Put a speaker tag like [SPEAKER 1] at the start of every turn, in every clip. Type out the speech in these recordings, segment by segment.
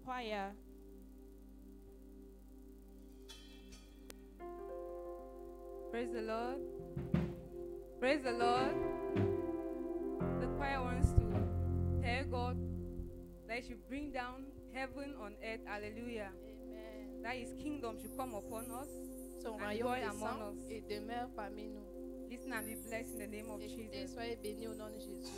[SPEAKER 1] choir. Praise the Lord. Praise the Lord. The choir wants to tell God that He should bring down heaven on earth. Hallelujah.
[SPEAKER 2] Amen.
[SPEAKER 1] That His kingdom should come upon us.
[SPEAKER 2] So,
[SPEAKER 1] And joy among us.
[SPEAKER 2] et demeure parmi nous.
[SPEAKER 1] Listen and be blessed in the name of
[SPEAKER 2] Écoutez,
[SPEAKER 1] Jesus.
[SPEAKER 2] soyez bénis au nom de Jésus.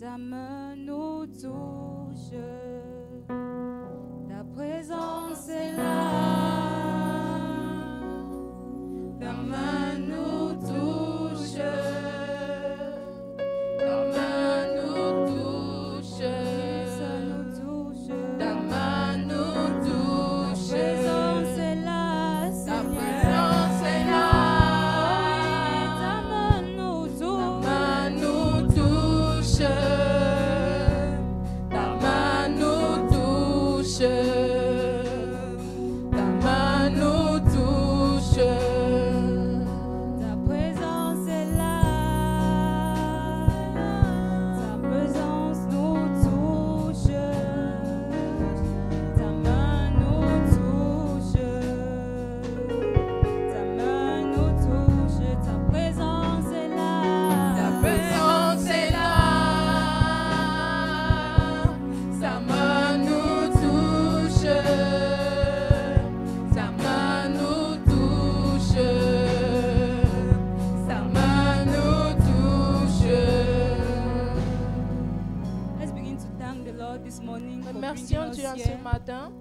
[SPEAKER 1] Ta main nous touche, ta présence est là. Ta main nous touche, ta main nous touche, ça nous touche. Ta main nous touche, ta présence est là, ta présence est là. Ta main nous touche, ta main nous touche, ta main nous touche, ta main nous touche. Ta présence est là, ta présence nous touche, ta main nous touche, ta main nous touche, ta présence est là, ta présence est là, sa main nous touche, sa main nous touche, sa main nous touche. Let's begin to thank the Lord this morning for bringing
[SPEAKER 2] Remercions
[SPEAKER 1] us
[SPEAKER 2] Dieu en
[SPEAKER 1] here.
[SPEAKER 2] ce matin.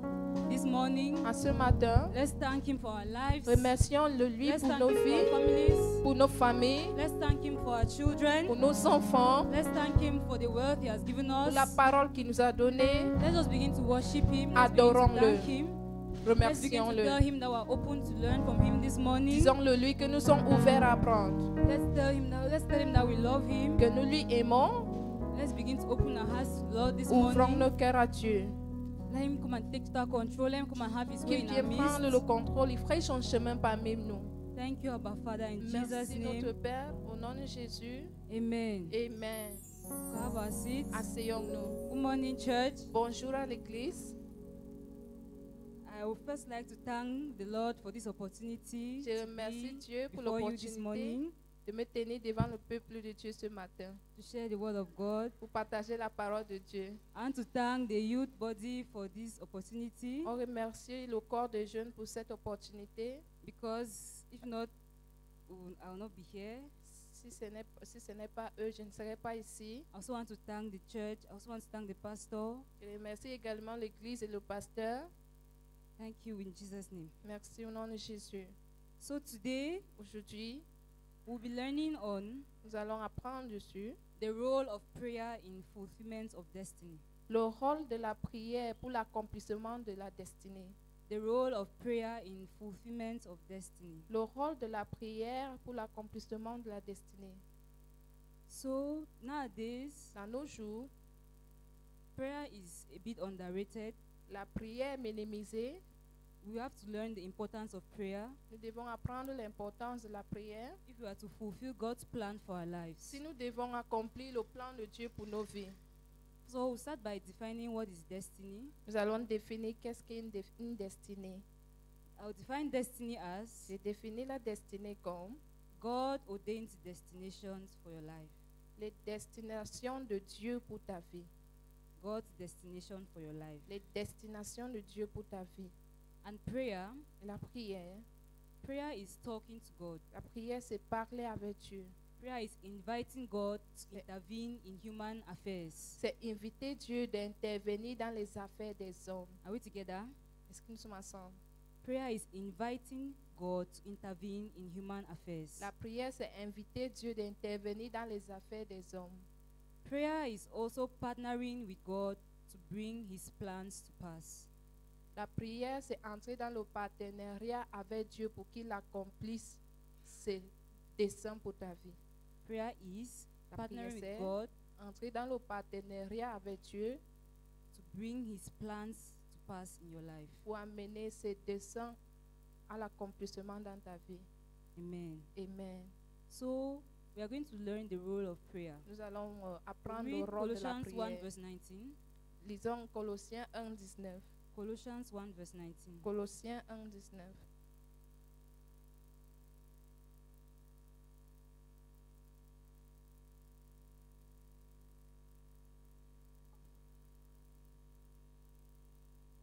[SPEAKER 1] This morning,
[SPEAKER 2] En ce matin,
[SPEAKER 1] let's thank Him for our lives.
[SPEAKER 2] remercions-le lui
[SPEAKER 1] Let's
[SPEAKER 2] pour
[SPEAKER 1] thank
[SPEAKER 2] nos
[SPEAKER 1] Him for
[SPEAKER 2] vies,
[SPEAKER 1] our families.
[SPEAKER 2] pour nos familles,
[SPEAKER 1] Let's thank Him for our children.
[SPEAKER 2] pour nos enfants,
[SPEAKER 1] Let's thank Him for the wealth He has given
[SPEAKER 2] pour
[SPEAKER 1] us.
[SPEAKER 2] la parole qu'il nous a donnée.
[SPEAKER 1] Let's just begin to worship Him. Let's begin to
[SPEAKER 2] Adorons-le.
[SPEAKER 1] thank Him. Let's begin to tell
[SPEAKER 2] Remercions-le.
[SPEAKER 1] Him that we're open to learn from Him this morning.
[SPEAKER 2] Disons-le lui que nous sommes ouverts à apprendre,
[SPEAKER 1] Let's tell Him that we love Him.
[SPEAKER 2] que nous lui aimons.
[SPEAKER 1] Let's begin to open our hearts to the Lord this
[SPEAKER 2] Ouvrons
[SPEAKER 1] morning.
[SPEAKER 2] nos cœurs à Dieu.
[SPEAKER 1] Let Him come and take total control. Let Him come and have His way
[SPEAKER 2] Qu'il
[SPEAKER 1] in our
[SPEAKER 2] vienne prendre le
[SPEAKER 1] midst.
[SPEAKER 2] contrôle, il ferait son chemin parmi nous.
[SPEAKER 1] Thank you, Abba Father, in Jesus'
[SPEAKER 2] Merci notre
[SPEAKER 1] name.
[SPEAKER 2] Père, au nom de Jésus.
[SPEAKER 1] Amen.
[SPEAKER 2] Amen.
[SPEAKER 1] Have our seats.
[SPEAKER 2] Asseyons-nous.
[SPEAKER 1] Good morning, church.
[SPEAKER 2] Bonjour à l'église.
[SPEAKER 1] I would first like to thank the Lord for this opportunity
[SPEAKER 2] Je
[SPEAKER 1] to
[SPEAKER 2] remercie
[SPEAKER 1] be
[SPEAKER 2] Dieu pour
[SPEAKER 1] before you this
[SPEAKER 2] l'opportunité
[SPEAKER 1] morning
[SPEAKER 2] de me tenir devant le peuple de Dieu ce matin
[SPEAKER 1] to share the word of God
[SPEAKER 2] pour partager la parole de Dieu.
[SPEAKER 1] and to thank the youth body for this opportunity,
[SPEAKER 2] On remercie le corps des jeunes pour cette opportunité.
[SPEAKER 1] because if not, I will not be here.
[SPEAKER 2] Si ce n'est pas eux, je ne serais pas ici.
[SPEAKER 1] I also want to thank the church. I also want to thank the pastor.
[SPEAKER 2] Je remercie également l'église et le pasteur.
[SPEAKER 1] Thank you in Jesus' name.
[SPEAKER 2] Merci au nom de Jésus.
[SPEAKER 1] So today
[SPEAKER 2] Aujourd'hui,
[SPEAKER 1] we'll be learning on
[SPEAKER 2] nous allons apprendre dessus
[SPEAKER 1] the role of prayer in fulfillment of destiny.
[SPEAKER 2] le rôle de la prière pour l'accomplissement de la destinée.
[SPEAKER 1] The role of prayer in fulfillment of destiny.
[SPEAKER 2] Le rôle de la prière pour l'accomplissement de la destinée.
[SPEAKER 1] So nowadays,
[SPEAKER 2] Dans nos jours,
[SPEAKER 1] prayer is a bit underrated.
[SPEAKER 2] la prière est minimisée.
[SPEAKER 1] We have to learn the importance of prayer
[SPEAKER 2] Nous devons apprendre l'importance de la prière
[SPEAKER 1] if we are to fulfill God's plan for our lives.
[SPEAKER 2] si nous devons accomplir le plan de Dieu pour nos vies.
[SPEAKER 1] So we'll start by defining what is destiny.
[SPEAKER 2] Nous allons définir qu'est-ce qu'est une destinée.
[SPEAKER 1] I'll define destiny as
[SPEAKER 2] J'ai défini la destinée comme
[SPEAKER 1] God ordained destinations for your life.
[SPEAKER 2] les destinations de Dieu pour ta vie.
[SPEAKER 1] God's destination for your life.
[SPEAKER 2] Les destinations de Dieu pour ta vie.
[SPEAKER 1] And prayer,
[SPEAKER 2] La prière,
[SPEAKER 1] prayer is talking to God.
[SPEAKER 2] la prière c'est parler avec Dieu.
[SPEAKER 1] Prayer is inviting God to intervene in human affairs.
[SPEAKER 2] C'est inviter Dieu d'intervenir dans les affaires des hommes.
[SPEAKER 1] Are we together?
[SPEAKER 2] Est-ce que nous sommes ensemble?
[SPEAKER 1] Prayer is inviting God to intervene in human affairs.
[SPEAKER 2] La prière c'est inviter Dieu d'intervenir dans les affaires des hommes.
[SPEAKER 1] Prayer is also partnering with God to bring His plans to pass.
[SPEAKER 2] La prière c'est entrer dans le partenariat avec Dieu pour qu'il accomplisse ses desseins pour ta vie.
[SPEAKER 1] Prayer is
[SPEAKER 2] La
[SPEAKER 1] partnering
[SPEAKER 2] prière,
[SPEAKER 1] with
[SPEAKER 2] c'est
[SPEAKER 1] God
[SPEAKER 2] entrer dans le partenariat avec Dieu
[SPEAKER 1] to bring His plans to pass in your life.
[SPEAKER 2] pour amener ses desseins à l'accomplissement dans ta vie.
[SPEAKER 1] Amen.
[SPEAKER 2] Amen.
[SPEAKER 1] So we are going to learn the role of prayer.
[SPEAKER 2] Nous allons apprendre
[SPEAKER 1] Read
[SPEAKER 2] le rôle de la
[SPEAKER 1] Colossians 1
[SPEAKER 2] prière.
[SPEAKER 1] verse 19.
[SPEAKER 2] Lisons Colossiens 1, 19.
[SPEAKER 1] Colossians 1 verse 19.
[SPEAKER 2] Colossiens 1, 19.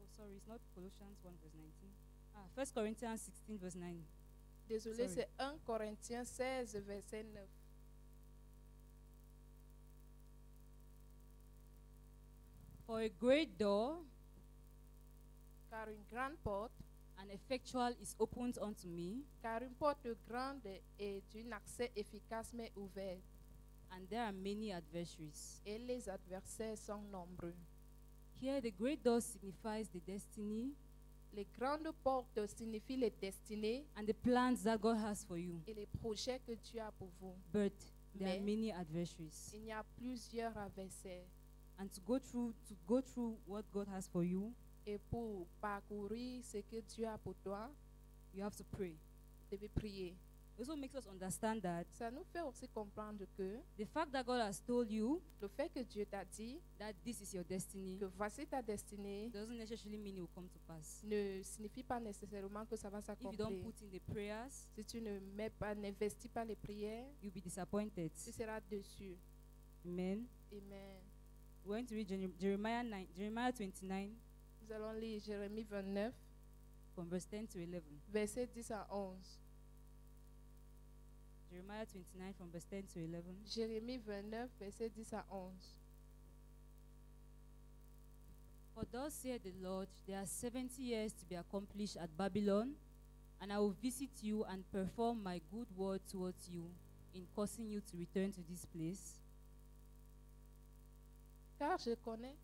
[SPEAKER 1] Oh, sorry, it's not Colossians 1 verse 19. 1 Corinthians 16 verse 9.
[SPEAKER 2] Désolé,
[SPEAKER 1] Sorry.
[SPEAKER 2] c'est 1 Corinthiens 16, verset 9.
[SPEAKER 3] For a great door
[SPEAKER 2] car une grande porte,
[SPEAKER 3] and effectual is opened unto me,
[SPEAKER 2] car une porte grande et d'un accès efficace m'est ouverte,
[SPEAKER 3] and there are many adversaries.
[SPEAKER 2] et les adversaires sont nombreux.
[SPEAKER 3] Here the great door signifies the destiny
[SPEAKER 2] Les grandes portes signifient les destinées
[SPEAKER 3] and the plans that God has for you.
[SPEAKER 2] et les projets que Dieu a pour vous.
[SPEAKER 3] But there are
[SPEAKER 2] Mais
[SPEAKER 3] many adversaries.
[SPEAKER 2] il y a plusieurs adversaires.
[SPEAKER 3] And to go through what God has for you,
[SPEAKER 2] Et pour parcourir ce que Dieu a pour toi,
[SPEAKER 3] you have to pray.
[SPEAKER 2] tu devais prier.
[SPEAKER 3] It also makes us understand that
[SPEAKER 2] Ça nous fait aussi comprendre que
[SPEAKER 3] the fact that God has told you
[SPEAKER 2] le fait que Dieu t'a dit
[SPEAKER 3] that this is your destiny
[SPEAKER 2] que voici ta destinée
[SPEAKER 3] doesn't necessarily mean it will come to pass.
[SPEAKER 2] ne signifie pas nécessairement que ça va
[SPEAKER 3] If you don't
[SPEAKER 2] s'accomplir.
[SPEAKER 3] put in the prayers,
[SPEAKER 2] Si tu ne mets pas, n'investis pas les prières,
[SPEAKER 3] you'll be disappointed.
[SPEAKER 2] tu seras déçu.
[SPEAKER 3] Amen.
[SPEAKER 2] Amen.
[SPEAKER 3] We're going to read Jeremiah 29
[SPEAKER 2] Nous allons lire Jérémie 29,
[SPEAKER 3] from verse 10 to 11.
[SPEAKER 2] versets 10 à 11.
[SPEAKER 3] Jeremiah 29 from verse 10 to 11.
[SPEAKER 2] Jérémie 29, versets 10 à 11.
[SPEAKER 3] For thus saith the Lord, there are 70 years to be accomplished at Babylon, and I will visit you and perform my good word towards you in causing you to return to this place.
[SPEAKER 2] Car je connais.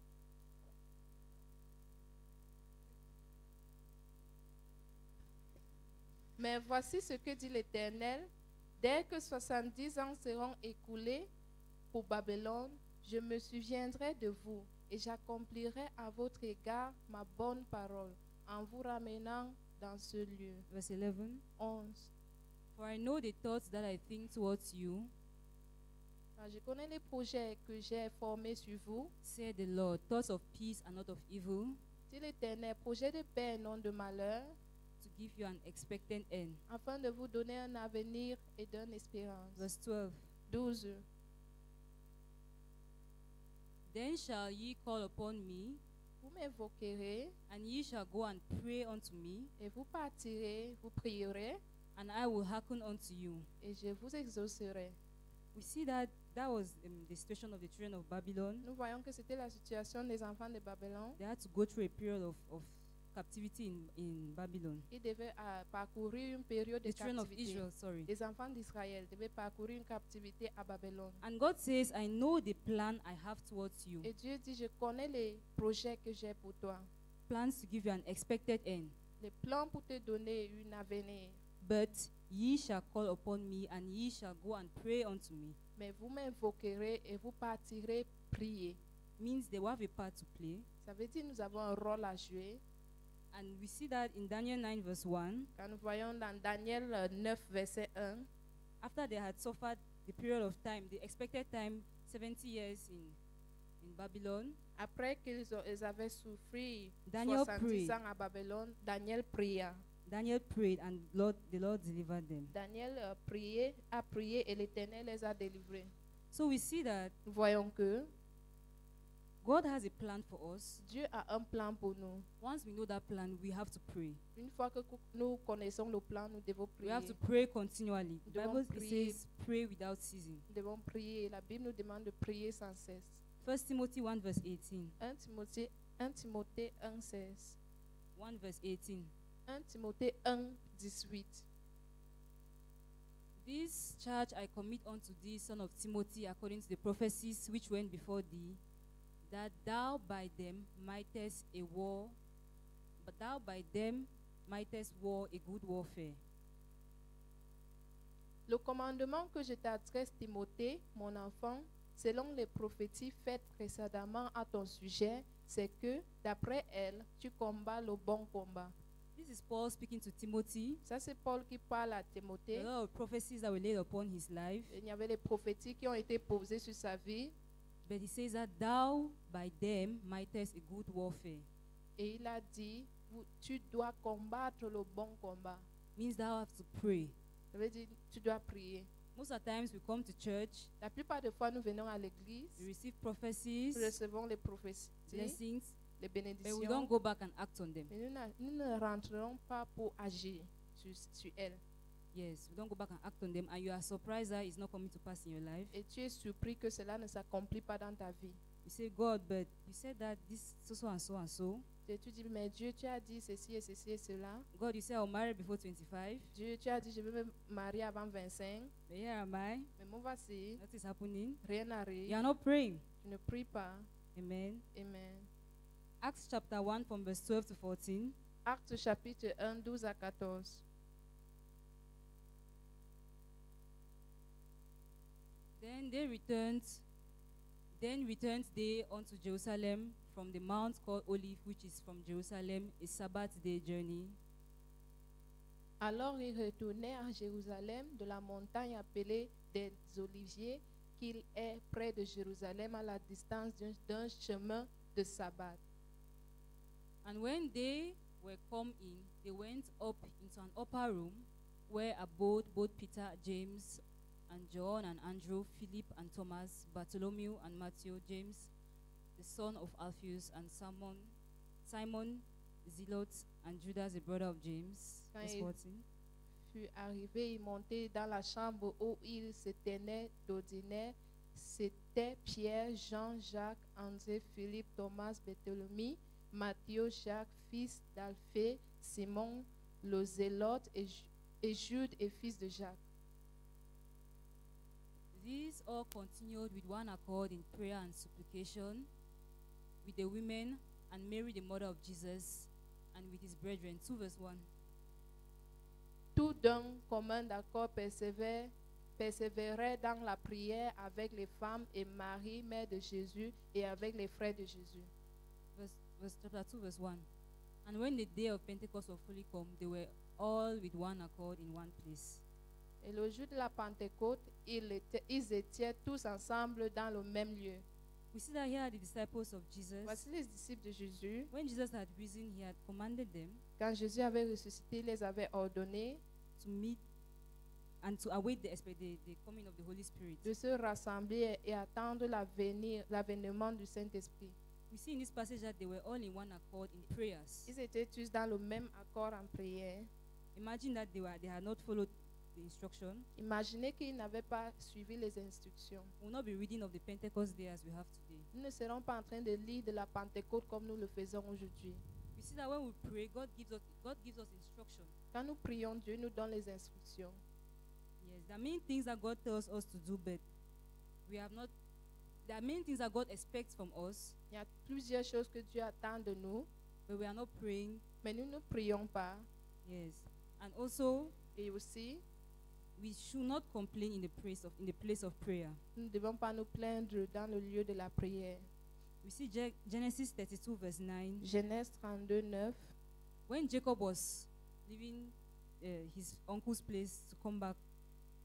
[SPEAKER 2] Mais voici ce que dit l'Éternel. Dès que 70 ans seront écoulés pour Babylone, je me souviendrai de vous et j'accomplirai à votre égard ma bonne parole en vous ramenant dans ce lieu.
[SPEAKER 3] Verse 11.
[SPEAKER 2] 11.
[SPEAKER 3] For I know the thoughts that I think towards you,
[SPEAKER 2] Car je connais les projets que j'ai formés sur vous,
[SPEAKER 3] saith the Lord, thoughts of peace and not of evil,
[SPEAKER 2] dit l'Éternel, projet de paix et non de malheur,
[SPEAKER 3] to give you an expected end.
[SPEAKER 2] afin de vous donner un avenir et d'une espérance.
[SPEAKER 3] Verse 12.
[SPEAKER 2] 12.
[SPEAKER 3] Then shall ye call upon me,
[SPEAKER 2] Vous m'invoquerez
[SPEAKER 3] and ye shall go and pray unto me,
[SPEAKER 2] et vous partirez, vous prierez
[SPEAKER 3] and I will hearken unto you.
[SPEAKER 2] et je vous exaucerai.
[SPEAKER 3] We see that was the situation of the children of Babylon.
[SPEAKER 2] Nous voyons que c'était la situation des enfants de Babylone.
[SPEAKER 3] They had to go through a period of captivity in Babylon.
[SPEAKER 2] Ils devaient parcourir une période de
[SPEAKER 3] The children of
[SPEAKER 2] captivité.
[SPEAKER 3] Israel, sorry.
[SPEAKER 2] Les enfants d'Israël devaient parcourir une captivité à Babylone.
[SPEAKER 3] And God says, I know the plan I have towards you.
[SPEAKER 2] Et Dieu dit, je connais les projets que j'ai pour toi.
[SPEAKER 3] Plans to give you an expected end.
[SPEAKER 2] Les plans pour te donner un avenir.
[SPEAKER 3] But ye shall call upon me, and ye shall go and pray unto me.
[SPEAKER 2] Mais vous m'invoquerez et vous partirez prier.
[SPEAKER 3] Means they will have a part to play.
[SPEAKER 2] Ça veut dire nous avons un rôle à jouer.
[SPEAKER 3] And we see that in Daniel 9 verse 1.
[SPEAKER 2] Quand nous voyons dans Daniel 9, verset 1,
[SPEAKER 3] After they had suffered the period of time, the expected time, 70 years in Babylon,
[SPEAKER 2] après qu'ils avaient souffert
[SPEAKER 3] Daniel
[SPEAKER 2] 70
[SPEAKER 3] prayed.
[SPEAKER 2] ans à Babylone, Daniel pria.
[SPEAKER 3] Daniel prayed, and the Lord delivered them.
[SPEAKER 2] Daniel a prié et l'Éternel les a délivrés.
[SPEAKER 3] So we see that
[SPEAKER 2] Nous voyons que
[SPEAKER 3] God has a plan for us.
[SPEAKER 2] Dieu a un plan pour nous.
[SPEAKER 3] Once we know that plan, we have to pray.
[SPEAKER 2] Une fois que nous connaissons le plan, nous devons
[SPEAKER 3] We
[SPEAKER 2] prier.
[SPEAKER 3] have to pray continually. The
[SPEAKER 2] Devons
[SPEAKER 3] Bible it
[SPEAKER 2] prier.
[SPEAKER 3] says, pray without ceasing.
[SPEAKER 2] Nous devons prier. La Bible nous demande de prier sans cesse.
[SPEAKER 3] 1 Timothy 1 verse 18.
[SPEAKER 2] 1 Timothée 1, 16.
[SPEAKER 3] 1 verse 18.
[SPEAKER 2] 1 Timothée 1, 18.
[SPEAKER 3] This charge I commit unto thee, son of Timothy, according to the prophecies which went before thee, that thou by them mightest war a good warfare.
[SPEAKER 2] Le commandement que je t'adresse, Timothée, mon enfant, selon les prophéties faites précédemment à ton sujet, c'est que, d'après elles, tu combats le bon combat.
[SPEAKER 3] This is Paul speaking to Timothy.
[SPEAKER 2] Ça, c'est Paul qui parle à
[SPEAKER 3] A
[SPEAKER 2] Timothée.
[SPEAKER 3] lot of prophecies that were laid upon his life.
[SPEAKER 2] Il y avait les prophéties qui ont été posées sur sa vie.
[SPEAKER 3] But he says that thou by them mightest a good warfare.
[SPEAKER 2] Et il a dit, tu dois combattre le bon combat.
[SPEAKER 3] Means thou have to pray.
[SPEAKER 2] Ça veut dire, tu dois prier.
[SPEAKER 3] Most of the times we come to church,
[SPEAKER 2] La plupart des fois, nous venons à l'église,
[SPEAKER 3] we receive prophecies,
[SPEAKER 2] nous recevons les prophéties,
[SPEAKER 3] blessings,
[SPEAKER 2] les
[SPEAKER 3] but we
[SPEAKER 2] bénédictions.
[SPEAKER 3] don't go back and act on them.
[SPEAKER 2] Mais nous ne rentrerons pas pour agir sur elles.
[SPEAKER 3] Yes, we don't go back and act on them, and you are surprised that it's not coming to pass in your life.
[SPEAKER 2] Et tu es surpris que cela ne s'accomplit pas dans ta vie.
[SPEAKER 3] You say, God, but you said that this so and so and so.
[SPEAKER 2] Et tu dis, mais Dieu, tu as dit ceci et cela.
[SPEAKER 3] God, you said I'll marry before 25.
[SPEAKER 2] Dieu, tu as dit, je vais me marier avant 25.
[SPEAKER 3] But here am I.
[SPEAKER 2] Mais moi, voici,
[SPEAKER 3] What is happening?
[SPEAKER 2] rien
[SPEAKER 3] You
[SPEAKER 2] n'arrive.
[SPEAKER 3] are not praying.
[SPEAKER 2] Tu ne pries pas.
[SPEAKER 3] Amen.
[SPEAKER 2] Amen.
[SPEAKER 3] Acts chapter 1 from verse 12 to 14.
[SPEAKER 2] Actes chapitre 1, 12 à 14.
[SPEAKER 3] Then returned they unto Jerusalem from the mount called Olive, which is from Jerusalem, a Sabbath day journey.
[SPEAKER 2] Alors ils retournèrent à Jérusalem de la montagne appelée des Oliviers, qu'il est près de Jérusalem à la distance d'un chemin de sabbat.
[SPEAKER 3] And when they were come in, they went up into an upper room where abode both Peter, James, and John, and Andrew, Philip, and Thomas, Bartholomew, and Matthew, James, the son of Alphaeus, and Simon Zealot, and Judas, the brother of James.
[SPEAKER 2] Quand
[SPEAKER 3] Verse
[SPEAKER 2] il
[SPEAKER 3] 14.
[SPEAKER 2] fut arrivé, il montait dans la chambre où il se tenait d'ordinaire. C'était Pierre, Jean, Jacques, André, Philippe, Thomas, Bartholomew, Matthieu, Jacques, fils d'Alphée, Simon, le Zélote, et Jude, et fils de Jacques.
[SPEAKER 3] These all continued with one accord in prayer and supplication with the women and Mary, the mother of Jesus, and with his brethren. 2 verse 1.
[SPEAKER 2] Tout d'un commun accord persévérait dans la prière avec les femmes et Marie, mère de Jésus, et avec les frères de Jésus.
[SPEAKER 3] Chapter 2 verse 1. And when the day of Pentecost was fully come, they were all with one accord in one place.
[SPEAKER 2] Et le jour de la Pentecôte, ils étaient tous ensemble dans le même lieu.
[SPEAKER 3] We see that here are the disciples of Jesus.
[SPEAKER 2] Voici les disciples de Jésus.
[SPEAKER 3] When Jesus had risen, he had commanded them
[SPEAKER 2] Quand Jésus avait ressuscité, il les avait ordonnés
[SPEAKER 3] to meet and to await the coming of the Holy Spirit.
[SPEAKER 2] de se rassembler et attendre l'avènement du Saint-Esprit.
[SPEAKER 3] We see in this passage that they were all in one accord in prayers.
[SPEAKER 2] Ils étaient tous dans le même accord en prière.
[SPEAKER 3] Imagine that they had not followed the instruction.
[SPEAKER 2] Imaginez qu'ils n'avaient pas suivi les instructions.
[SPEAKER 3] We will not be reading of the Pentecost day as we have today.
[SPEAKER 2] Nous ne serons pas en train de lire de la Pentecôte comme nous le faisons aujourd'hui.
[SPEAKER 3] We see that when we pray, God gives us instruction.
[SPEAKER 2] Quand nous prions, Dieu nous donne les instructions.
[SPEAKER 3] Yes, there are many things that God tells us to do, but we have not. There are many things that God expects from us,
[SPEAKER 2] Il y a plusieurs choses que Dieu attend de nous,
[SPEAKER 3] but we are not praying.
[SPEAKER 2] mais nous ne prions pas.
[SPEAKER 3] Yes, and also
[SPEAKER 2] Et aussi,
[SPEAKER 3] we should not complain in the place of prayer.
[SPEAKER 2] nous ne devons pas nous plaindre dans le lieu de la prière.
[SPEAKER 3] We see Genesis 32 verse 9.
[SPEAKER 2] Genèse 32, 9.
[SPEAKER 3] When Jacob was leaving his uncle's place to come back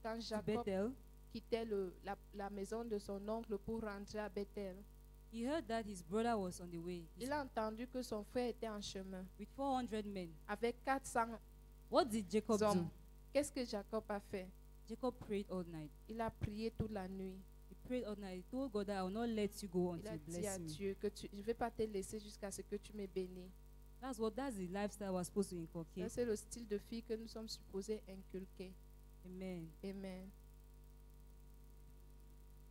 [SPEAKER 2] Quand
[SPEAKER 3] to
[SPEAKER 2] Jacob
[SPEAKER 3] Bethel,
[SPEAKER 2] quittait la maison de son oncle pour rentrer à Bethel,
[SPEAKER 3] he heard that his brother was on the way
[SPEAKER 2] il a entendu que son frère était en chemin
[SPEAKER 3] with 400 men.
[SPEAKER 2] avec 400
[SPEAKER 3] What did Jacob
[SPEAKER 2] hommes.
[SPEAKER 3] do?
[SPEAKER 2] Qu'est-ce que Jacob a fait?
[SPEAKER 3] Jacob prayed all night.
[SPEAKER 2] Il a prié toute la nuit.
[SPEAKER 3] He prayed all night. He told God that I will not let you go
[SPEAKER 2] Il
[SPEAKER 3] until
[SPEAKER 2] a
[SPEAKER 3] you
[SPEAKER 2] dit à
[SPEAKER 3] bless me.
[SPEAKER 2] Dieu que je ne vais pas te laisser jusqu'à ce que tu me bénis.
[SPEAKER 3] That's the lifestyle we're supposed to
[SPEAKER 2] Ça,
[SPEAKER 3] inculcate.
[SPEAKER 2] c'est le style de fille que nous sommes supposés inculquer.
[SPEAKER 3] Amen.
[SPEAKER 2] Amen.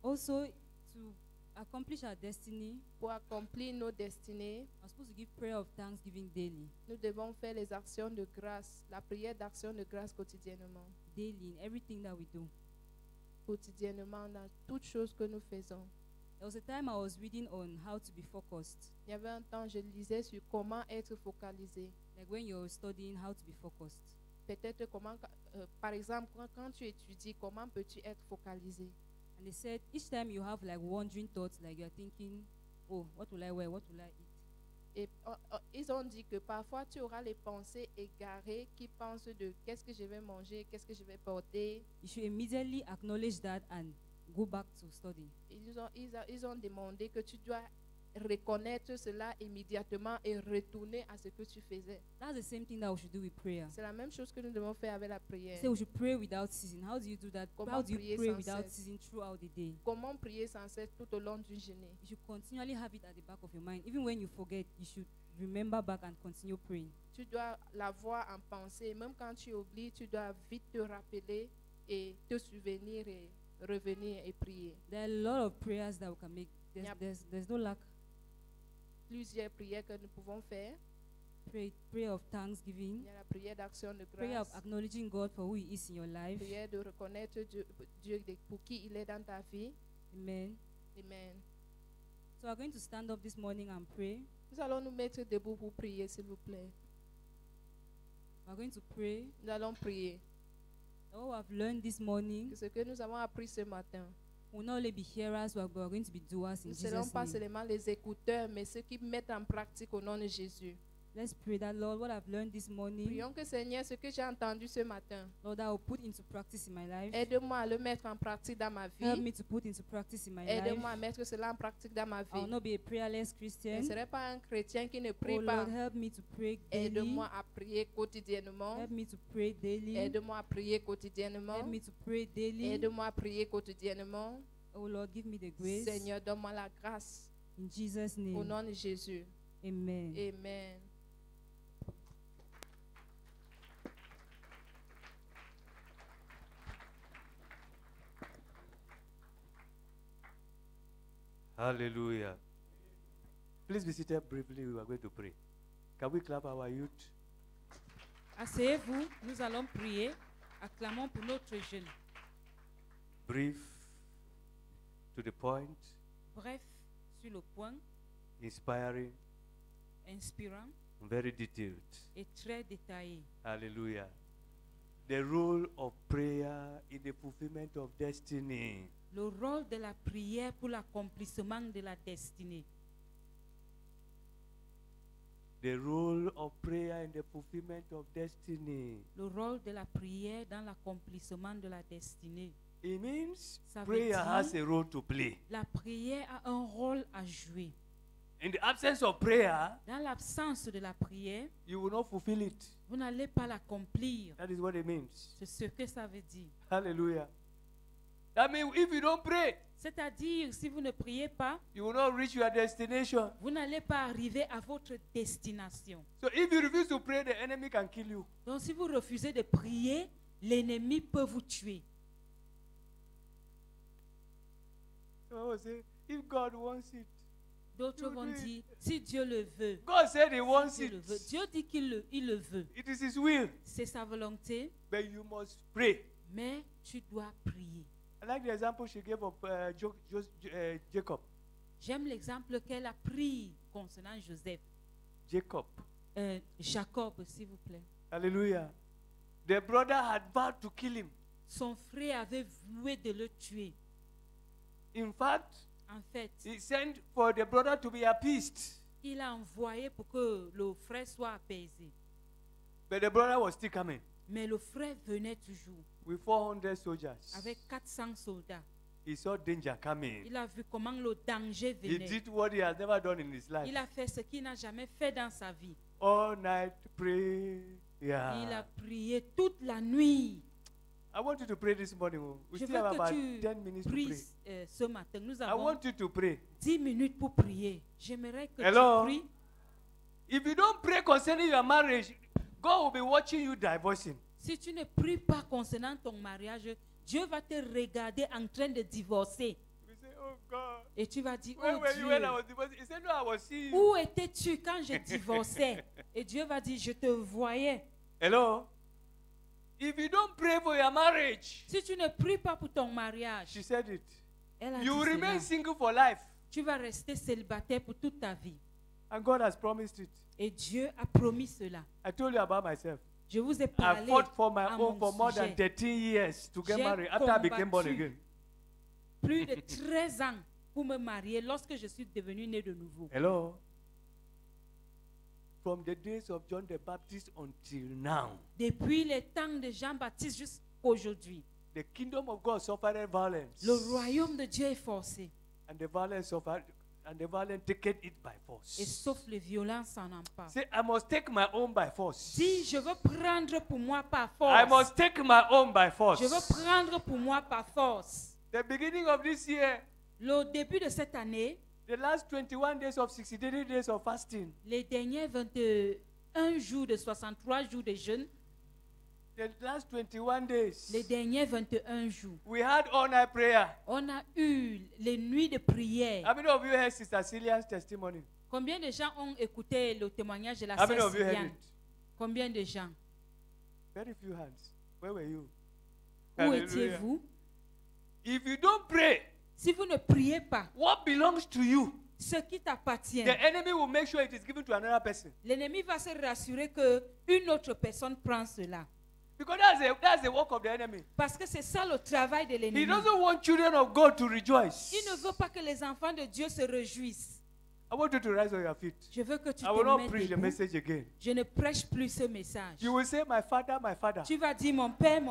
[SPEAKER 3] Also, to accomplish our destiny,
[SPEAKER 2] Pour accomplir nos destinées,
[SPEAKER 3] we're supposed to give prayer of thanksgiving daily.
[SPEAKER 2] nous devons faire les actions de grâce, la prière d'action de grâce quotidiennement.
[SPEAKER 3] Daily in everything that we do.
[SPEAKER 2] Quotidiennement dans toutes choses que nous faisons.
[SPEAKER 3] There was a time I was reading on how to be focused.
[SPEAKER 2] Il y avait un temps, je lisais sur comment être focalisé.
[SPEAKER 3] Like when you're studying how to be focused.
[SPEAKER 2] Peut-être comment, par exemple, quand tu étudies, comment peux-tu être focalisé?
[SPEAKER 3] And they said each time you have like wandering thoughts, like you're thinking, oh, what will I wear? What will I eat?
[SPEAKER 2] Et ils ont dit que parfois tu auras les pensées égarées qui pensent de qu'est-ce que je vais manger, qu'est-ce que je vais porter.
[SPEAKER 3] You should immediately acknowledge that and go back to studying.
[SPEAKER 2] Ils ont demandé que tu dois reconnaître cela immédiatement et retourner à ce que tu faisais.
[SPEAKER 3] That's the same thing that we should do with prayer.
[SPEAKER 2] C'est la même chose que nous devons faire avec la prière.
[SPEAKER 3] Say we should pray without ceasing. How do you do that?
[SPEAKER 2] Comment
[SPEAKER 3] How do you
[SPEAKER 2] prier
[SPEAKER 3] pray
[SPEAKER 2] sans
[SPEAKER 3] without
[SPEAKER 2] cesse?
[SPEAKER 3] ceasing throughout the day?
[SPEAKER 2] Comment prier sans cesse tout au long d'une journée?
[SPEAKER 3] You should continually have it at the back of your mind. Even when you forget, you should remember back and continue praying.
[SPEAKER 2] Tu dois l'avoir en pensée. Même quand tu oublies, tu dois vite te rappeler et te souvenir et revenir et prier.
[SPEAKER 3] There are a lot of prayers that we can make.
[SPEAKER 2] Yep.
[SPEAKER 3] There's no lack.
[SPEAKER 2] Plusieurs prières que nous pouvons faire.
[SPEAKER 3] Prayer of
[SPEAKER 2] Il
[SPEAKER 3] thanksgiving.
[SPEAKER 2] y a la prière d'action de
[SPEAKER 3] Prayer of
[SPEAKER 2] grâce.
[SPEAKER 3] acknowledging God for who He is in your life.
[SPEAKER 2] Prière de reconnaître Dieu pour qui il est dans ta vie.
[SPEAKER 3] Amen.
[SPEAKER 2] Amen.
[SPEAKER 3] So we're going to stand up this morning and pray.
[SPEAKER 2] Nous allons nous mettre debout pour prier, s'il vous plaît.
[SPEAKER 3] We're going to pray
[SPEAKER 2] Nous allons prier.
[SPEAKER 3] that what we have learned this morning
[SPEAKER 2] Que ce que nous avons appris ce matin,
[SPEAKER 3] will not only be hearers, but we're going to be doers in
[SPEAKER 2] nous ne serons
[SPEAKER 3] Jesus'
[SPEAKER 2] pas
[SPEAKER 3] name.
[SPEAKER 2] seulement les écouteurs, mais ceux qui mettent en pratique au nom de Jésus.
[SPEAKER 3] Let's pray that, Lord, what I've learned this morning,
[SPEAKER 2] Prions que Seigneur, ce que j'ai entendu ce matin,
[SPEAKER 3] Lord, I will put into practice in my life.
[SPEAKER 2] aide-moi à le mettre en pratique dans ma
[SPEAKER 3] Help
[SPEAKER 2] vie.
[SPEAKER 3] me to put into practice in my
[SPEAKER 2] Aide-moi à
[SPEAKER 3] life.
[SPEAKER 2] mettre cela en pratique dans ma
[SPEAKER 3] I will
[SPEAKER 2] vie.
[SPEAKER 3] not be a prayerless
[SPEAKER 2] Je ne
[SPEAKER 3] Christian.
[SPEAKER 2] serai pas un chrétien qui ne
[SPEAKER 3] Oh
[SPEAKER 2] prie pas.
[SPEAKER 3] Lord, help me to pray daily.
[SPEAKER 2] Aide-moi à prier quotidiennement.
[SPEAKER 3] Help me to pray daily.
[SPEAKER 2] Aide-moi à prier quotidiennement.
[SPEAKER 3] Help me to pray daily.
[SPEAKER 2] Aide-moi à prier quotidiennement.
[SPEAKER 3] Oh Lord, give me the grace.
[SPEAKER 2] Seigneur, donne-moi la grâce.
[SPEAKER 3] In Jesus'
[SPEAKER 2] Au
[SPEAKER 3] name.
[SPEAKER 2] nom de Jésus.
[SPEAKER 3] Amen.
[SPEAKER 2] Amen.
[SPEAKER 4] Hallelujah. Please be seated briefly. We are going to pray. Can we clap our youth?
[SPEAKER 5] Asseyez-vous, nous allons prier. Acclamons pour notre jeune.
[SPEAKER 4] Brief, to the point,
[SPEAKER 5] Bref, sur le point,
[SPEAKER 4] inspiring,
[SPEAKER 5] inspirant
[SPEAKER 4] very detailed.
[SPEAKER 5] et très détaillé.
[SPEAKER 4] Hallelujah. The role of prayer in the fulfillment of destiny.
[SPEAKER 5] Le rôle de la prière pour l'accomplissement de la destinée.
[SPEAKER 4] The role of prayer in the fulfillment of destiny.
[SPEAKER 5] Le rôle de la prière dans l'accomplissement de la destinée.
[SPEAKER 4] It means
[SPEAKER 5] Ça veut
[SPEAKER 4] prayer
[SPEAKER 5] dire-
[SPEAKER 4] has a role to play.
[SPEAKER 5] La prière a un rôle à jouer.
[SPEAKER 4] In the absence of prayer,
[SPEAKER 5] Dans l'absence de la prière,
[SPEAKER 4] you will not fulfill it.
[SPEAKER 5] vous n'allez pas l'accomplir.
[SPEAKER 4] That is what it means.
[SPEAKER 5] C'est ce que ça veut dire.
[SPEAKER 4] Hallelujah. That means if you don't pray,
[SPEAKER 5] C'est-à-dire, si vous ne priez pas,
[SPEAKER 4] you will not reach your destination.
[SPEAKER 5] vous n'allez pas arriver à votre destination.
[SPEAKER 4] So if you refuse to pray, the enemy can kill you.
[SPEAKER 5] Donc si vous refusez de prier, l'ennemi peut vous tuer.
[SPEAKER 4] So I will say, if God wants it,
[SPEAKER 5] D'autres
[SPEAKER 4] You
[SPEAKER 5] vont
[SPEAKER 4] do it.
[SPEAKER 5] dire, si Dieu le veut,
[SPEAKER 4] God said He wants
[SPEAKER 5] Dieu
[SPEAKER 4] it.
[SPEAKER 5] le veut. Dieu dit il le veut.
[SPEAKER 4] It is His will,
[SPEAKER 5] C'est sa volonté,
[SPEAKER 4] but you must pray.
[SPEAKER 5] mais tu dois prier.
[SPEAKER 4] I like the example she gave of Jacob.
[SPEAKER 5] J'aime l'exemple qu'elle a pris concernant Joseph.
[SPEAKER 4] Jacob.
[SPEAKER 5] Jacob, s'il vous plaît.
[SPEAKER 4] Hallelujah. The brother had vowed to kill him.
[SPEAKER 5] Son frère avait voué de le tuer.
[SPEAKER 4] In fact,
[SPEAKER 5] En fait,
[SPEAKER 4] he sent for the brother to be appeased.
[SPEAKER 5] il a envoyé pour que le frère soit apaisé.
[SPEAKER 4] But the brother was still coming
[SPEAKER 5] Mais le frère venait toujours
[SPEAKER 4] with 400 soldiers.
[SPEAKER 5] avec 400 soldats.
[SPEAKER 4] He saw danger coming.
[SPEAKER 5] Il a vu comment le danger
[SPEAKER 4] He
[SPEAKER 5] venait.
[SPEAKER 4] did what he has never done in his life.
[SPEAKER 5] Il a fait ce qu'il n'a jamais fait dans sa vie.
[SPEAKER 4] All night prayer.
[SPEAKER 5] Il a prié toute la nuit.
[SPEAKER 4] I want you to pray this morning. We
[SPEAKER 5] Je
[SPEAKER 4] still
[SPEAKER 5] veux
[SPEAKER 4] have
[SPEAKER 5] que
[SPEAKER 4] about
[SPEAKER 5] tu
[SPEAKER 4] 10 minutes to pray.
[SPEAKER 5] pries ce matin. Nous
[SPEAKER 4] I
[SPEAKER 5] avons
[SPEAKER 4] want you to pray.
[SPEAKER 5] 10 minutes pour prier. J'aimerais que
[SPEAKER 4] Hello?
[SPEAKER 5] tu pries.
[SPEAKER 4] If you don't pray concerning your marriage, God will be watching you divorcing.
[SPEAKER 5] Si tu ne pries pas concernant ton mariage, Dieu va te regarder en train de divorcer.
[SPEAKER 4] We say, oh God,
[SPEAKER 5] Et tu vas dire,
[SPEAKER 4] where
[SPEAKER 5] oh
[SPEAKER 4] were you when I
[SPEAKER 5] Dieu,
[SPEAKER 4] was divorcing? He said, no, I was seeing you.
[SPEAKER 5] où étais-tu quand je divorçais? Et Dieu va dire, je te voyais.
[SPEAKER 4] Hello? If you don't pray for your marriage,
[SPEAKER 5] Si tu ne pries pas pour ton mariage,
[SPEAKER 4] she said it,
[SPEAKER 5] elle a
[SPEAKER 4] you will
[SPEAKER 5] dit
[SPEAKER 4] remain
[SPEAKER 5] cela,
[SPEAKER 4] single for life.
[SPEAKER 5] tu vas rester célibataire pour toute ta vie.
[SPEAKER 4] And God has promised it.
[SPEAKER 5] Et Dieu a promis cela.
[SPEAKER 4] I told you about myself.
[SPEAKER 5] Je vous ai
[SPEAKER 4] I
[SPEAKER 5] parlé
[SPEAKER 4] fought for my
[SPEAKER 5] à
[SPEAKER 4] own
[SPEAKER 5] mon
[SPEAKER 4] for more than
[SPEAKER 5] sujet.
[SPEAKER 4] 13 years to get
[SPEAKER 5] J'ai
[SPEAKER 4] married after I became born
[SPEAKER 5] combattu.
[SPEAKER 4] again.
[SPEAKER 5] Plus de 13 ans pour me marier lorsque je suis devenue née de nouveau.
[SPEAKER 4] Hello? From the days of John the Baptist until now,
[SPEAKER 5] Depuis les temps de Jean-Baptiste jusqu'à aujourd'hui,
[SPEAKER 4] the kingdom of God suffered violence.
[SPEAKER 5] le royaume de Dieu est forcé.
[SPEAKER 4] And the violence suffered, and the violent take it by
[SPEAKER 5] Et
[SPEAKER 4] force.
[SPEAKER 5] sauf les violences s'en emparent.
[SPEAKER 4] Say, I must take my own by force.
[SPEAKER 5] Si je veux prendre pour moi par
[SPEAKER 4] I
[SPEAKER 5] force,
[SPEAKER 4] must take my own by force.
[SPEAKER 5] je veux prendre pour moi par force.
[SPEAKER 4] The beginning of this year,
[SPEAKER 5] Le début de cette année,
[SPEAKER 4] the last 21 days of 63 days of fasting,
[SPEAKER 5] les derniers 21 jours de 63 jours de jeûne,
[SPEAKER 4] The last 21 days,
[SPEAKER 5] les derniers 21 jours,
[SPEAKER 4] we had all-night prayer.
[SPEAKER 5] on a eu les nuits de prière.
[SPEAKER 4] How many of you heard Sister Celia's testimony?
[SPEAKER 5] Combien de gens ont écouté le témoignage de la
[SPEAKER 4] How many
[SPEAKER 5] sœur
[SPEAKER 4] of you heard
[SPEAKER 5] Sylviane?
[SPEAKER 4] it?
[SPEAKER 5] Combien de gens?
[SPEAKER 4] Very few hands. Where were you?
[SPEAKER 5] Où
[SPEAKER 4] Hallelujah.
[SPEAKER 5] étiez-vous?
[SPEAKER 4] If you don't pray,
[SPEAKER 5] Si vous ne priez pas,
[SPEAKER 4] what belongs to you,
[SPEAKER 5] ce qui t'appartient,
[SPEAKER 4] the enemy will make sure it is given to another person.
[SPEAKER 5] l'ennemi va se rassurer que une autre personne prend cela.
[SPEAKER 4] Because that's the work of the enemy.
[SPEAKER 5] Parce que c'est ça le travail de
[SPEAKER 4] He
[SPEAKER 5] l'ennemi.
[SPEAKER 4] doesn't want children of God to rejoice.
[SPEAKER 5] Il ne veut pas que les enfants de Dieu se réjouissent.
[SPEAKER 4] I want you to rise on your feet.
[SPEAKER 5] Je veux que tu
[SPEAKER 4] I will
[SPEAKER 5] te
[SPEAKER 4] not
[SPEAKER 5] mettes
[SPEAKER 4] preach the
[SPEAKER 5] debout.
[SPEAKER 4] message again.
[SPEAKER 5] Je ne prêche plus ce message.
[SPEAKER 4] You will say, my father,
[SPEAKER 5] Tu vas dire, mon Père,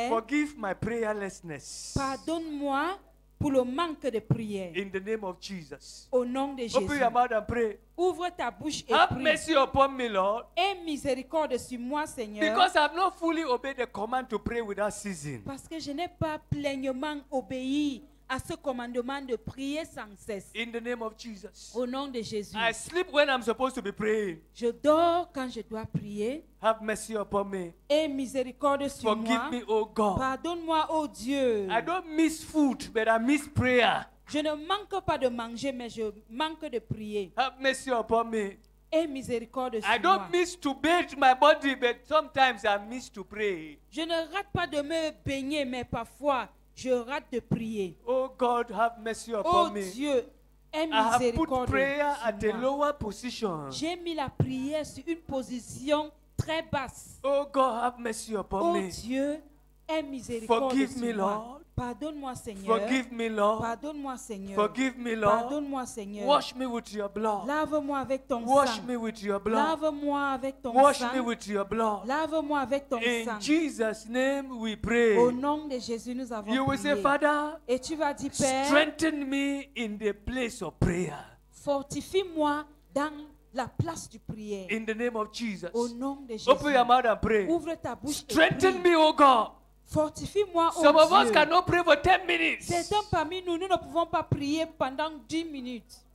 [SPEAKER 4] forgive my prayerlessness.
[SPEAKER 5] pardonne-moi pour le manque de prière.
[SPEAKER 4] In the name of Jesus.
[SPEAKER 5] Au nom de
[SPEAKER 4] Open
[SPEAKER 5] Jésus.
[SPEAKER 4] your mouth and pray.
[SPEAKER 5] Ouvre ta bouche et
[SPEAKER 4] Have
[SPEAKER 5] prie.
[SPEAKER 4] mercy upon me, Lord.
[SPEAKER 5] Aie miséricorde sur moi, Seigneur.
[SPEAKER 4] Because I have not fully obeyed the command to pray without ceasing.
[SPEAKER 5] Parce que je n'ai pas pleinement obéi à ce commandement de prier sans cesse.
[SPEAKER 4] In the name of Jesus.
[SPEAKER 5] Au nom de Jésus.
[SPEAKER 4] I sleep when I'm supposed to be praying.
[SPEAKER 5] Je dors quand je dois prier.
[SPEAKER 4] Have mercy upon me.
[SPEAKER 5] Aie miséricorde sur
[SPEAKER 4] Forgive
[SPEAKER 5] moi.
[SPEAKER 4] me, oh God.
[SPEAKER 5] Pardonne-moi, oh Dieu.
[SPEAKER 4] I don't miss food, but I miss prayer.
[SPEAKER 5] Je ne manque pas de manger, mais je manque de prier.
[SPEAKER 4] Have mercy upon me.
[SPEAKER 5] Aie miséricorde sur
[SPEAKER 4] I
[SPEAKER 5] moi.
[SPEAKER 4] don't miss to bathe my body, but sometimes I miss to pray.
[SPEAKER 5] Je ne rate pas de me baigner, mais parfois, je rate de prier.
[SPEAKER 4] Oh God, have mercy
[SPEAKER 5] Oh
[SPEAKER 4] upon me.
[SPEAKER 5] Dieu, aie
[SPEAKER 4] I have put
[SPEAKER 5] miséricorde
[SPEAKER 4] prayer at
[SPEAKER 5] sur
[SPEAKER 4] a
[SPEAKER 5] moi.
[SPEAKER 4] lower position.
[SPEAKER 5] J'ai mis la prière sur une position très basse.
[SPEAKER 4] Oh God, have mercy upon
[SPEAKER 5] Oh
[SPEAKER 4] me.
[SPEAKER 5] Dieu, aie miséricorde
[SPEAKER 4] Forgive
[SPEAKER 5] sur
[SPEAKER 4] me,
[SPEAKER 5] moi.
[SPEAKER 4] Lord.
[SPEAKER 5] Pardonne-moi, Seigneur.
[SPEAKER 4] Forgive me, Lord.
[SPEAKER 5] Pardonne-moi, Seigneur.
[SPEAKER 4] Forgive me, Lord.
[SPEAKER 5] Pardonne-moi, Seigneur.
[SPEAKER 4] Wash me with your blood.
[SPEAKER 5] Lave-moi avec ton
[SPEAKER 4] Wash
[SPEAKER 5] sang.
[SPEAKER 4] me with your blood.
[SPEAKER 5] Lave-moi avec ton
[SPEAKER 4] Wash
[SPEAKER 5] sang.
[SPEAKER 4] me with your blood.
[SPEAKER 5] Lave-moi avec ton
[SPEAKER 4] In
[SPEAKER 5] sang.
[SPEAKER 4] Jesus' name we pray.
[SPEAKER 5] Au nom de Jésus, nous avons
[SPEAKER 4] You will say,
[SPEAKER 5] prié.
[SPEAKER 4] Father,
[SPEAKER 5] Et tu vas dire, Père,
[SPEAKER 4] strengthen me in the place of prayer.
[SPEAKER 5] fortifie-moi dans la place du prière.
[SPEAKER 4] In the name of Jesus.
[SPEAKER 5] Au nom de Jésus.
[SPEAKER 4] Open your mouth and pray.
[SPEAKER 5] Ouvre ta bouche et
[SPEAKER 4] Strengthen
[SPEAKER 5] prie.
[SPEAKER 4] me, oh God.
[SPEAKER 5] Fortifie-moi, oh
[SPEAKER 4] Some of us
[SPEAKER 5] Dieu.
[SPEAKER 4] cannot pray for 10 minutes.
[SPEAKER 5] Certains parmi nous, nous ne pouvons pas prier pendant 10 minutes.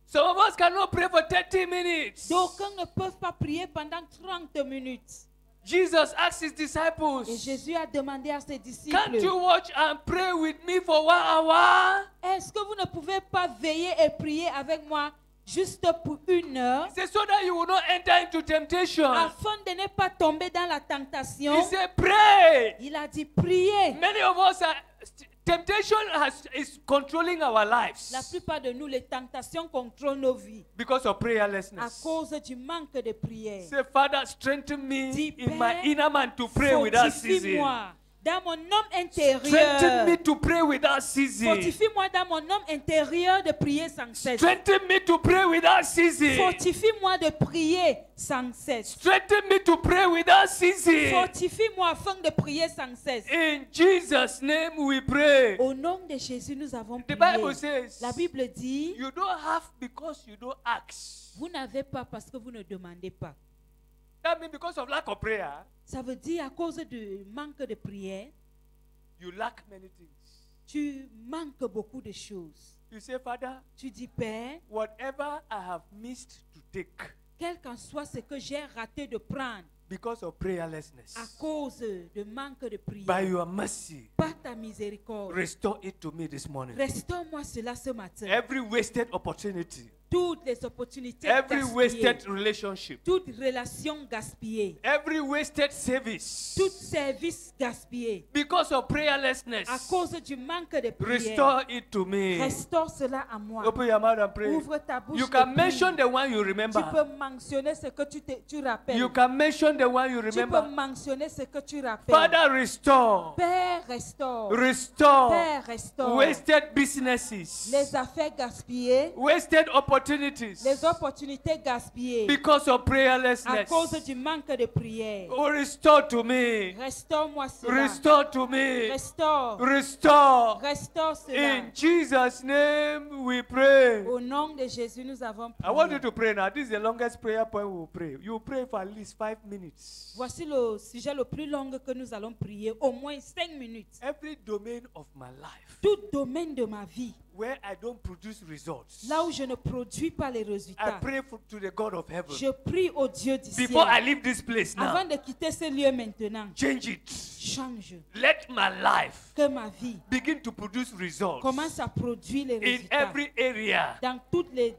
[SPEAKER 4] Some of us cannot pray for 30 minutes.
[SPEAKER 5] D'aucuns ne peuvent pas prier pendant 30 minutes.
[SPEAKER 4] Jesus asked his
[SPEAKER 5] Et
[SPEAKER 4] disciples,
[SPEAKER 5] Jésus a demandé à ses
[SPEAKER 4] can't
[SPEAKER 5] disciples,
[SPEAKER 4] you watch and pray with me for 1 hour?
[SPEAKER 5] est-ce que vous ne pouvez pas veiller et prier avec moi juste pour 1 heure
[SPEAKER 4] He said, so that you will not enter into temptation.
[SPEAKER 5] afin de ne pas tomber dans la tentation?
[SPEAKER 4] He said, pray.
[SPEAKER 5] Il a dit prier.
[SPEAKER 4] Many of us are, temptation is controlling our
[SPEAKER 5] La
[SPEAKER 4] lives
[SPEAKER 5] plupart de nous, les tentations contrôlent nos vies
[SPEAKER 4] because of
[SPEAKER 5] à
[SPEAKER 4] prayerlessness.
[SPEAKER 5] cause du manque de prière.
[SPEAKER 4] Say, Father, strengthen me
[SPEAKER 5] Dis,
[SPEAKER 4] in my
[SPEAKER 5] Père,
[SPEAKER 4] inner man to pray without ceasing.
[SPEAKER 5] Fortifie-moi dans mon homme intérieur.
[SPEAKER 4] Strengthen me to pray without ceasing.
[SPEAKER 5] Fortifie-moi dans mon homme intérieur de prier sans cesse.
[SPEAKER 4] Strengthen me to pray without ceasing.
[SPEAKER 5] Fortifie-moi de prier sans cesse.
[SPEAKER 4] Strengthen me to pray without ceasing.
[SPEAKER 5] Fortifie-moi afin de prier sans cesse.
[SPEAKER 4] In Jesus' name we pray.
[SPEAKER 5] Au nom de Jésus, nous avons
[SPEAKER 4] The Bible
[SPEAKER 5] prié.
[SPEAKER 4] says,
[SPEAKER 5] La Bible dit,
[SPEAKER 4] you don't have because you don't ask.
[SPEAKER 5] vous n'avez pas parce que vous ne demandez pas.
[SPEAKER 4] That means because of lack of prayer,
[SPEAKER 5] Ça veut dire à cause du manque de prière,
[SPEAKER 4] you lack many things.
[SPEAKER 5] tu manques beaucoup de choses.
[SPEAKER 4] You say, Father,
[SPEAKER 5] Tu dis, Père,
[SPEAKER 4] whatever I have missed to take
[SPEAKER 5] quel qu'en soit ce que j'ai raté de prendre
[SPEAKER 4] because of prayerlessness,
[SPEAKER 5] à cause de manque de
[SPEAKER 4] by
[SPEAKER 5] prière,
[SPEAKER 4] your mercy,
[SPEAKER 5] par ta miséricorde,
[SPEAKER 4] restore it to me this morning.
[SPEAKER 5] restaure-moi cela ce matin.
[SPEAKER 4] Every wasted opportunity,
[SPEAKER 5] Toutes les opportunités
[SPEAKER 4] every
[SPEAKER 5] gaspillées,
[SPEAKER 4] wasted relationship,
[SPEAKER 5] toute relation gaspillée,
[SPEAKER 4] every wasted service,
[SPEAKER 5] tout service gaspillé
[SPEAKER 4] because of prayerlessness,
[SPEAKER 5] à cause du manque de prière.
[SPEAKER 4] restore it to me.
[SPEAKER 5] Restaure cela à moi.
[SPEAKER 4] Open your mouth and pray.
[SPEAKER 5] Ouvre ta bouche.
[SPEAKER 4] You
[SPEAKER 5] et
[SPEAKER 4] can
[SPEAKER 5] prie.
[SPEAKER 4] mention the one you
[SPEAKER 5] Tu
[SPEAKER 4] remember.
[SPEAKER 5] peux mentionner ce que tu rappelles.
[SPEAKER 4] You can mention the one you
[SPEAKER 5] Tu peux
[SPEAKER 4] remember.
[SPEAKER 5] mentionner ce que tu rappelles.
[SPEAKER 4] Father, restore.
[SPEAKER 5] Père, restaure.
[SPEAKER 4] Restore
[SPEAKER 5] Père, restaure.
[SPEAKER 4] wasted businesses,
[SPEAKER 5] Les affaires gaspillées,
[SPEAKER 4] wasted opportunities
[SPEAKER 5] les opportunités gaspillées
[SPEAKER 4] because of
[SPEAKER 5] à
[SPEAKER 4] prayerlessness.
[SPEAKER 5] cause du manque de prière.
[SPEAKER 4] Oh, restore to me.
[SPEAKER 5] Restaure-moi cela.
[SPEAKER 4] Restore to me.
[SPEAKER 5] Restaure.
[SPEAKER 4] Restore.
[SPEAKER 5] Restaure cela.
[SPEAKER 4] In Jesus' name we pray.
[SPEAKER 5] Au nom de Jésus, nous avons
[SPEAKER 4] I want you
[SPEAKER 5] prié.
[SPEAKER 4] to pray now. This is the longest prayer point we will pray. You will pray for at least 5 minutes.
[SPEAKER 5] Voici le sujet le plus long que nous allons prier, au moins 5 minutes.
[SPEAKER 4] Every domain of my life
[SPEAKER 5] Tout domaine de ma vie
[SPEAKER 4] where I don't produce results,
[SPEAKER 5] là où je ne produis pas les
[SPEAKER 4] I
[SPEAKER 5] résultats,
[SPEAKER 4] pray to the God of heaven.
[SPEAKER 5] je prie au Dieu du
[SPEAKER 4] Before I
[SPEAKER 5] ciel.
[SPEAKER 4] leave this place
[SPEAKER 5] Avant
[SPEAKER 4] now,
[SPEAKER 5] de quitter ce lieu maintenant,
[SPEAKER 4] change it.
[SPEAKER 5] change.
[SPEAKER 4] Let my life
[SPEAKER 5] Que ma vie
[SPEAKER 4] begin to produce results
[SPEAKER 5] commence à produire les
[SPEAKER 4] in
[SPEAKER 5] résultats
[SPEAKER 4] every area.
[SPEAKER 5] dans tous les